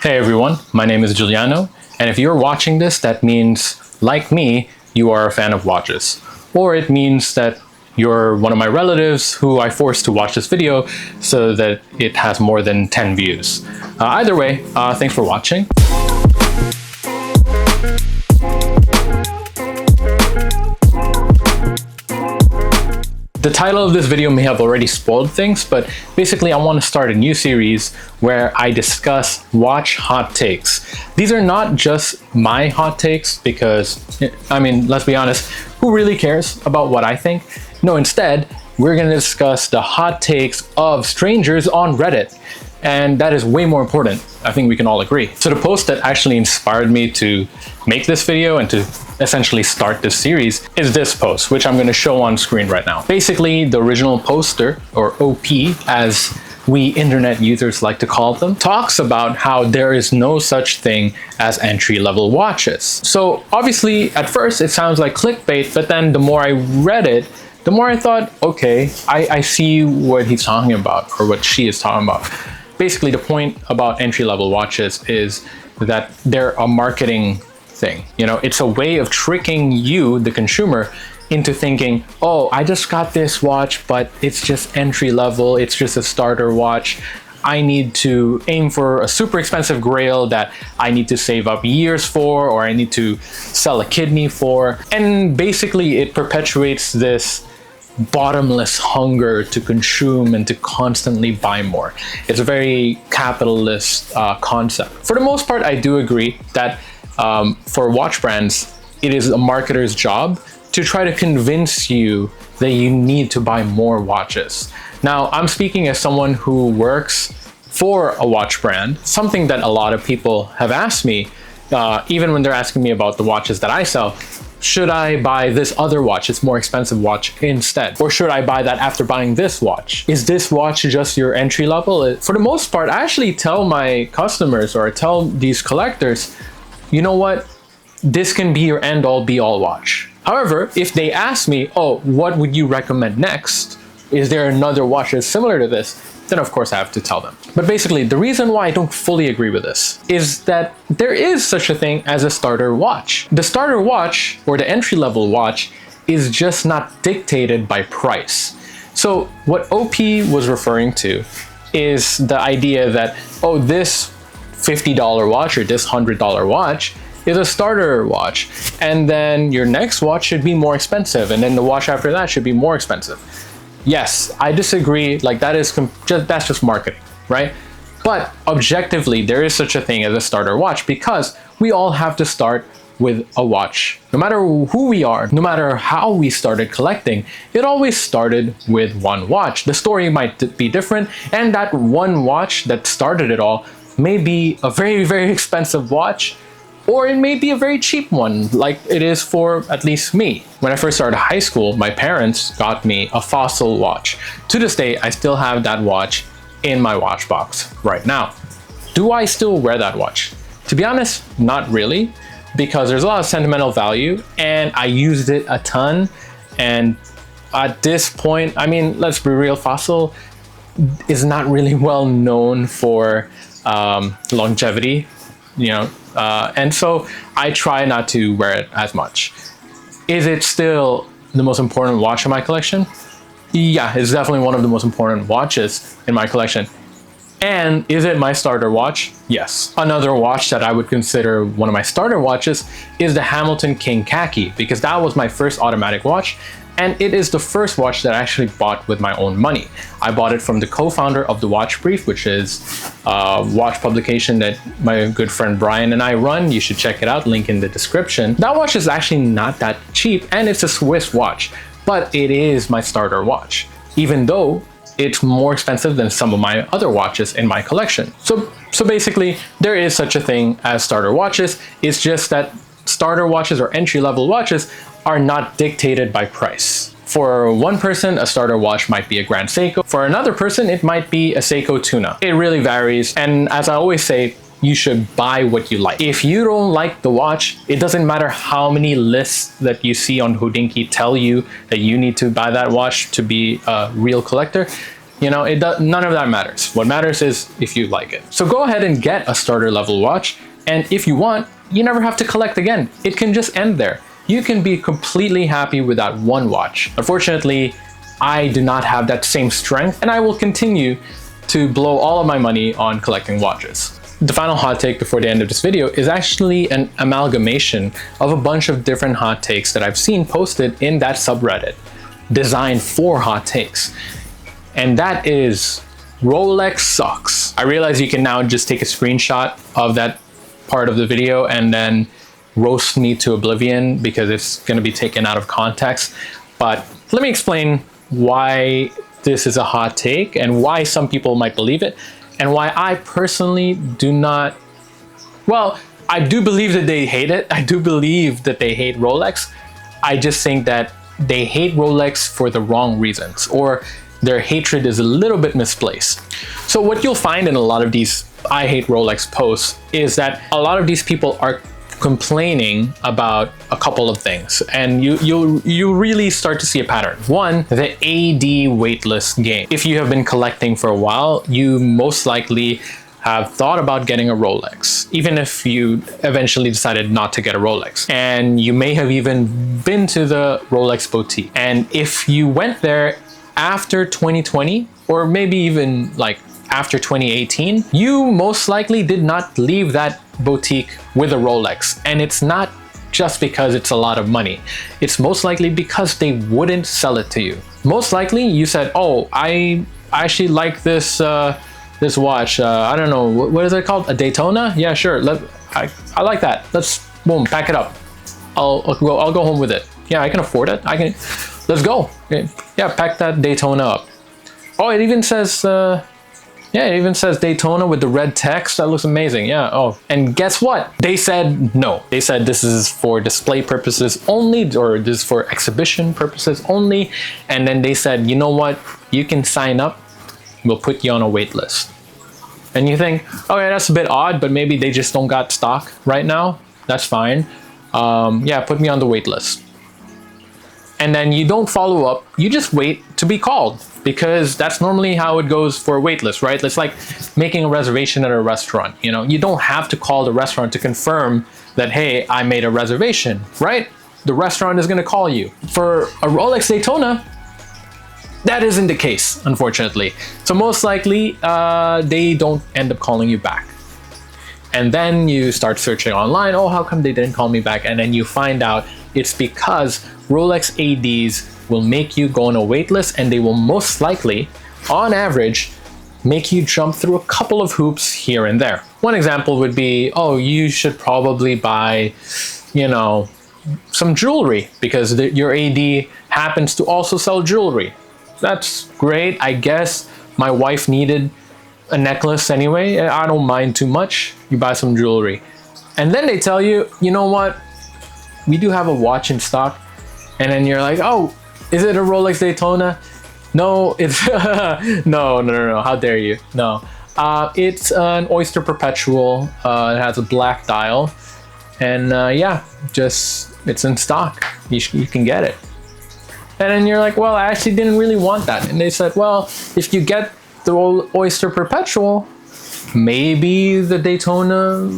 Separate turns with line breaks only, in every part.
Hey everyone, my name is Giuliano, and if you're watching this, that means, like me, you are a fan of watches. Or it means that you're one of my relatives who I forced to watch this video so that it has more than 10 views. Either way, thanks for watching. The title of this video may have already spoiled things, but basically I want to start a new series where I discuss watch hot takes. These are not just my hot takes because, I mean, let's be honest, who really cares about what I think? No, instead, we're going to discuss the hot takes of strangers on Reddit. And that is way more important. I think we can all agree. So the post that actually inspired me to make this video and to essentially start this series is this post, which I'm going to show on screen right now. Basically, the original poster, or OP, as we internet users like to call them, talks about how there is no such thing as entry-level watches. So obviously, at first, it sounds like clickbait, but then the more I read it, the more I thought, okay, I see what he's talking about, or what she is talking about. Basically, the point about entry-level watches is that they're a marketing thing. You know, it's a way of tricking you, the consumer, into thinking, oh, I just got this watch, but it's just entry-level, it's just a starter watch. I need to aim for a super expensive grail that I need to save up years for, or I need to sell a kidney for. And basically, it perpetuates this bottomless hunger to consume and to constantly buy more. It's a very capitalist concept. For the most part, I do agree that for watch brands, it is a marketer's job to try to convince you that you need to buy more watches. Now, I'm speaking as someone who works for a watch brand, something that a lot of people have asked me, even when they're asking me about the watches that I sell. Should I buy this other watch, it's more expensive watch, instead? Or should I buy that after buying this watch? Is this watch just your entry level? For the most part, I actually tell my customers, or I tell these collectors, you know what? This can be your end-all be-all watch. However, if they ask me, oh, what would you recommend next? Is there another watch that's similar to this? Then of course I have to tell them. But basically, the reason why I don't fully agree with this is that there is such a thing as a starter watch. The starter watch, or the entry-level watch, is just not dictated by price. So what OP was referring to is the idea that, oh, this $50 watch or this $100 watch is a starter watch, and then your next watch should be more expensive, and then the watch after that should be more expensive. Yes, I disagree. Like, that is that's just marketing, right? But objectively, there is such a thing as a starter watch because we all have to start with a watch. No matter who we are, no matter how we started collecting, it always started with one watch. The story might be different, and that one watch that started it all may be a very, very expensive watch, or it may be a very cheap one, like it is for at least me. When I first started high school, my parents got me a Fossil watch. To this day, I still have that watch in my watch box right now. Do I still wear that watch? To be honest, not really, because there's a lot of sentimental value and I used it a ton. And at this point, I mean, let's be real, Fossil is not really well known for longevity, you know, and so I try not to wear it as much. Is it still the most important watch in my collection? Yeah, it's definitely one of the most important watches in my collection. And is it my starter watch? Yes. Another watch that I would consider one of my starter watches is the Hamilton King Khaki, because that was my first automatic watch, and it is the first watch that I actually bought with my own money. I bought it from the co-founder of The Watch Brief, which is a watch publication that my good friend Brian and I run. You should check it out, link in the description. That watch is actually not that cheap, and it's a Swiss watch, but it is my starter watch, even though it's more expensive than some of my other watches in my collection. So basically, there is such a thing as starter watches. It's just that starter watches or entry-level watches are not dictated by price. For one person, a starter watch might be a Grand Seiko. For another person, it might be a Seiko Tuna. It really varies. And as I always say, you should buy what you like. If you don't like the watch, it doesn't matter how many lists that you see on Hodinkee tell you that you need to buy that watch to be a real collector. You know, none of that matters. What matters is if you like it. So go ahead and get a starter level watch. And if you want, you never have to collect again. It can just end there. You can be completely happy with that one watch. Unfortunately, I do not have that same strength, and I will continue to blow all of my money on collecting watches. The final hot take before the end of this video is actually an amalgamation of a bunch of different hot takes that I've seen posted in that subreddit designed for hot takes. And that is Rolex sucks. I realize you can now just take a screenshot of that part of the video and then roast me to oblivion because it's going to be taken out of context. But let me explain why this is a hot take and why some people might believe it and why I personally do not. Well, I do believe that they hate it. I do believe that they hate Rolex. I just think that they hate Rolex for the wrong reasons, or their hatred is a little bit misplaced. So what you'll find in a lot of these I hate Rolex posts is that a lot of these people are complaining about a couple of things, and you really start to see a pattern. One, the AD weightless game. If you have been collecting for a while, you most likely have thought about getting a Rolex, even if you eventually decided not to get a Rolex. And you may have even been to the Rolex boutique. And if you went there after 2020, or maybe even like after 2018, you most likely did not leave that boutique with a Rolex. And it's not just because it's a lot of money. It's most likely because they wouldn't sell it to you. Most likely you said, oh, I actually like this this watch. I don't know, what is it called? A Daytona? Yeah, sure. I like that. Let's, boom, pack it up. I'll go home with it. Yeah, I can afford it. Let's go. Yeah, pack that Daytona up. Oh, it even says, yeah, it even says Daytona with the red text. That looks amazing. Yeah. Oh, and guess what? They said no. They said this is for display purposes only, or this is for exhibition purposes only. And then they said, you know what? You can sign up. We'll put you on a wait list. And you think, okay, that's a bit odd, but maybe they just don't got stock right now. That's fine. Yeah, put me on the wait list. And then you don't follow up. You just wait to be called, because that's normally how it goes for a wait list, right? It's like making a reservation at a restaurant. You know, you don't have to call the restaurant to confirm that, hey, I made a reservation, right? The restaurant is going to call you. For a Rolex Daytona, that isn't the case, unfortunately. So most likely, they don't end up calling you back. And then you start searching online. Oh, how come they didn't call me back? And then you find out it's because Rolex ADs will make you go on a wait list, and they will most likely, on average, make you jump through a couple of hoops here and there. One example would be, oh, you should probably buy, you know, some jewelry because your AD happens to also sell jewelry. That's great. I guess my wife needed a necklace anyway. I don't mind too much. You buy some jewelry. And then they tell you, you know what? We do have a watch in stock. And then you're like, oh, is it a Rolex Daytona? No, it's no. How dare you? No. It's an Oyster Perpetual. It has a black dial. And yeah, just it's in stock. You can get it. And then you're like, well, I actually didn't really want that. And they said, well, if you get the Oyster Perpetual, maybe the Daytona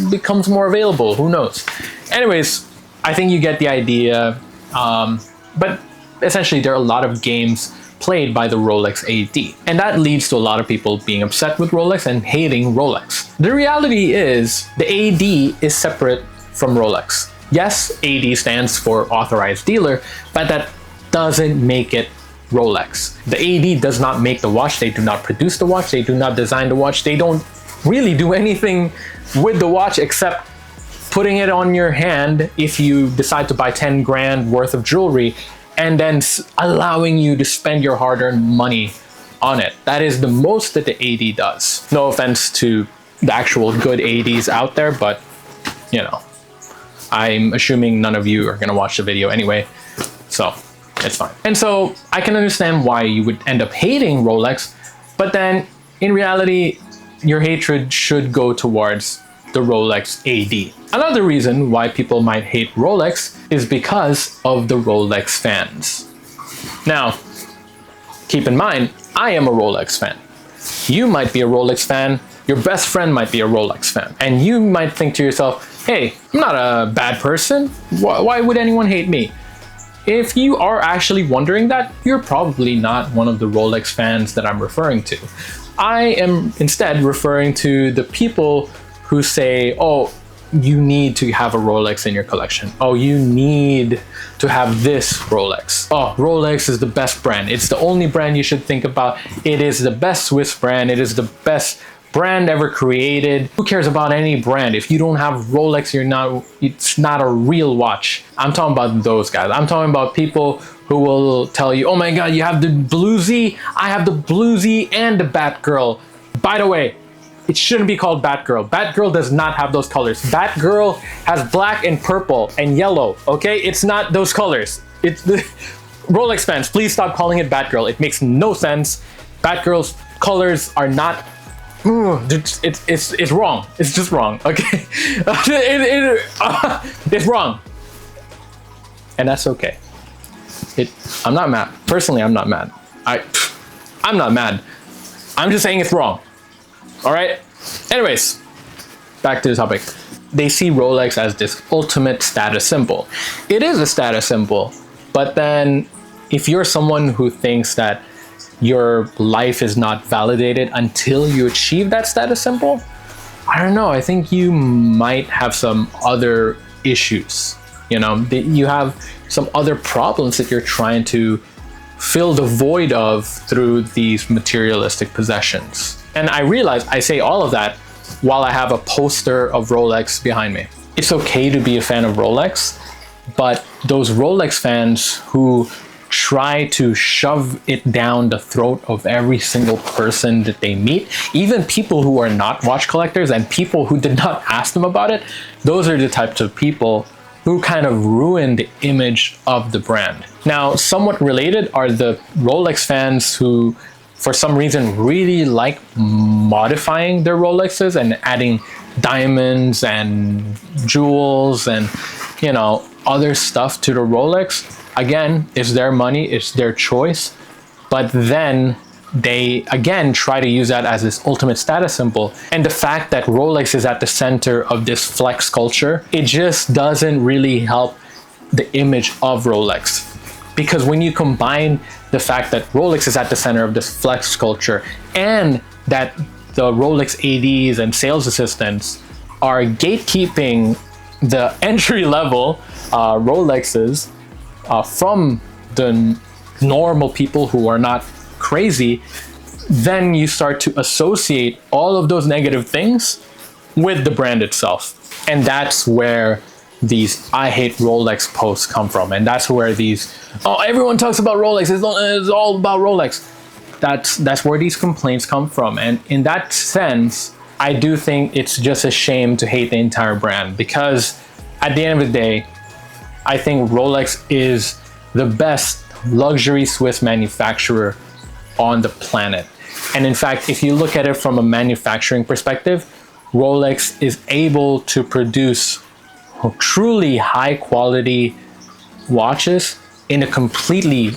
becomes more available. Who knows? Anyways, I think you get the idea. But essentially, there are a lot of games played by the Rolex AD. And that leads to a lot of people being upset with Rolex and hating Rolex. The reality is the AD is separate from Rolex. Yes, AD stands for authorized dealer, but that doesn't make it Rolex. The AD does not make the watch. They do not produce the watch. They do not design the watch. They don't really do anything with the watch except putting it on your hand if you decide to buy 10 grand worth of jewelry, and then allowing you to spend your hard-earned money on it. That is the most that the AD does. No offense to the actual good ADs out there, but you know, I'm assuming none of you are gonna watch the video anyway, so it's fine. And so I can understand why you would end up hating Rolex, but then in reality, your hatred should go towards the Rolex AD. Another reason why people might hate Rolex is because of the Rolex fans. Now, keep in mind, I am a Rolex fan. You might be a Rolex fan. Your best friend might be a Rolex fan. And you might think to yourself, hey, I'm not a bad person. Why would anyone hate me? If you are actually wondering that, you're probably not one of the Rolex fans that I'm referring to. I am instead referring to the people who say, oh, you need to have a Rolex in your collection. Oh, you need to have this Rolex. Oh, Rolex is the best brand. It's the only brand you should think about. It is the best Swiss brand. It is the best brand ever created. Who cares about any brand? If you don't have Rolex, it's not a real watch. I'm talking about those guys. I'm talking about people who will tell you, oh my God, you have the Blue Z? I have the Blue Z and the Batgirl. By the way, it shouldn't be called Batgirl. Batgirl does not have those colors. Batgirl has black and purple and yellow, okay? It's not those colors. It's the Rolex fans, please stop calling it Batgirl. It makes no sense. Batgirl's colors are not, it's wrong. It's just wrong, okay? It's wrong. And that's okay. I'm not mad. Personally, I'm not mad. I'm not mad. I'm just saying it's wrong. All right. Anyways, back to the topic. They see Rolex as this ultimate status symbol. It is a status symbol, but then if you're someone who thinks that your life is not validated until you achieve that status symbol, I don't know. I think you might have some other issues. You know, you have some other problems that you're trying to fill the void of through these materialistic possessions. And I realize I say all of that while I have a poster of Rolex behind me. It's okay to be a fan of Rolex, but those Rolex fans who try to shove it down the throat of every single person that they meet, even people who are not watch collectors and people who did not ask them about it, those are the types of people who kind of ruin the image of the brand. Now, somewhat related are the Rolex fans who, for some reason, really like modifying their Rolexes and adding diamonds and jewels and, you know, other stuff to the Rolex. Again, it's their money, it's their choice, but then they again try to use that as this ultimate status symbol. And the fact that Rolex is at the center of this flex culture, it just doesn't really help the image of Rolex. Because when you combine the fact that Rolex is at the center of this flex culture and that the Rolex ADs and sales assistants are gatekeeping the entry-level Rolexes from the normal people who are not crazy, then you start to associate all of those negative things with the brand itself. And that's where these I hate Rolex posts come from. And that's where these, oh, everyone talks about Rolex, it's all about Rolex. That's where these complaints come from. And in that sense, I do think it's just a shame to hate the entire brand, because at the end of the day, I think Rolex is the best luxury Swiss manufacturer on the planet. And in fact, if you look at it from a manufacturing perspective, Rolex is able to produce truly high quality watches in a completely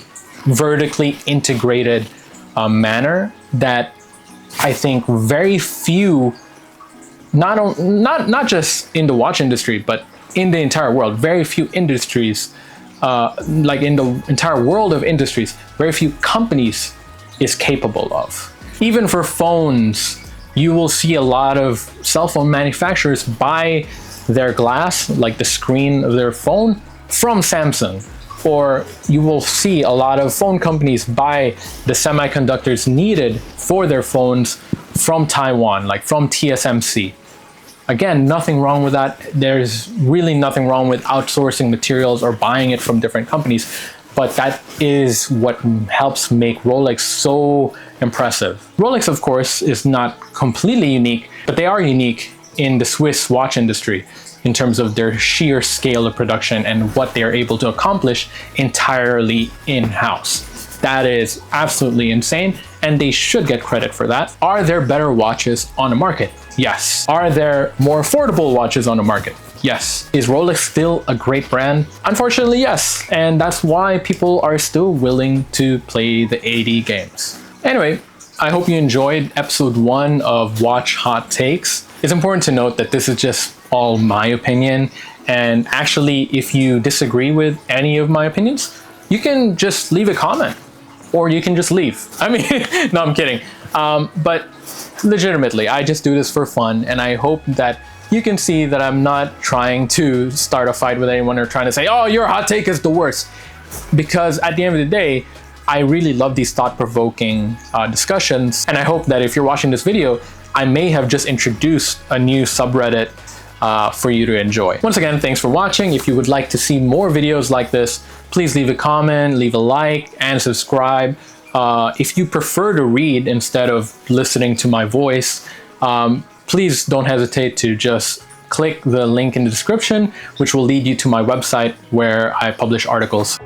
vertically integrated manner that I think very few, not just in the watch industry, but in the entire world, very few industries, like in the entire world of industries, very few companies is capable of. Even for phones, you will see a lot of cell phone manufacturers buy their glass, like the screen of their phone, from Samsung. Or you will see a lot of phone companies buy the semiconductors needed for their phones from Taiwan, like from TSMC. Again, nothing wrong with that. There's really nothing wrong with outsourcing materials or buying it from different companies. But that is what helps make Rolex so impressive. Rolex, of course, is not completely unique, but they are unique in the Swiss watch industry in terms of their sheer scale of production and what they are able to accomplish entirely in-house. That is absolutely insane, and they should get credit for that. Are there better watches on the market? Yes. Are there more affordable watches on the market? Yes. Is Rolex still a great brand? Unfortunately, yes. And that's why people are still willing to play the AD games. Anyway, I hope you enjoyed episode 1 of Watch Hot Takes. It's important to note that this is just all my opinion, and actually if you disagree with any of my opinions, you can just leave a comment, or you can just leave. I mean, no, I'm kidding. But legitimately, I just do this for fun, and I hope that you can see that I'm not trying to start a fight with anyone or trying to say, oh, your hot take is the worst. Because at the end of the day, I really love these thought-provoking discussions, and I hope that if you're watching this video, I may have just introduced a new subreddit for you to enjoy. Once again, thanks for watching. If you would like to see more videos like this, please leave a comment, leave a like, and subscribe. If you prefer to read instead of listening to my voice, please don't hesitate to just click the link in the description, which will lead you to my website where I publish articles.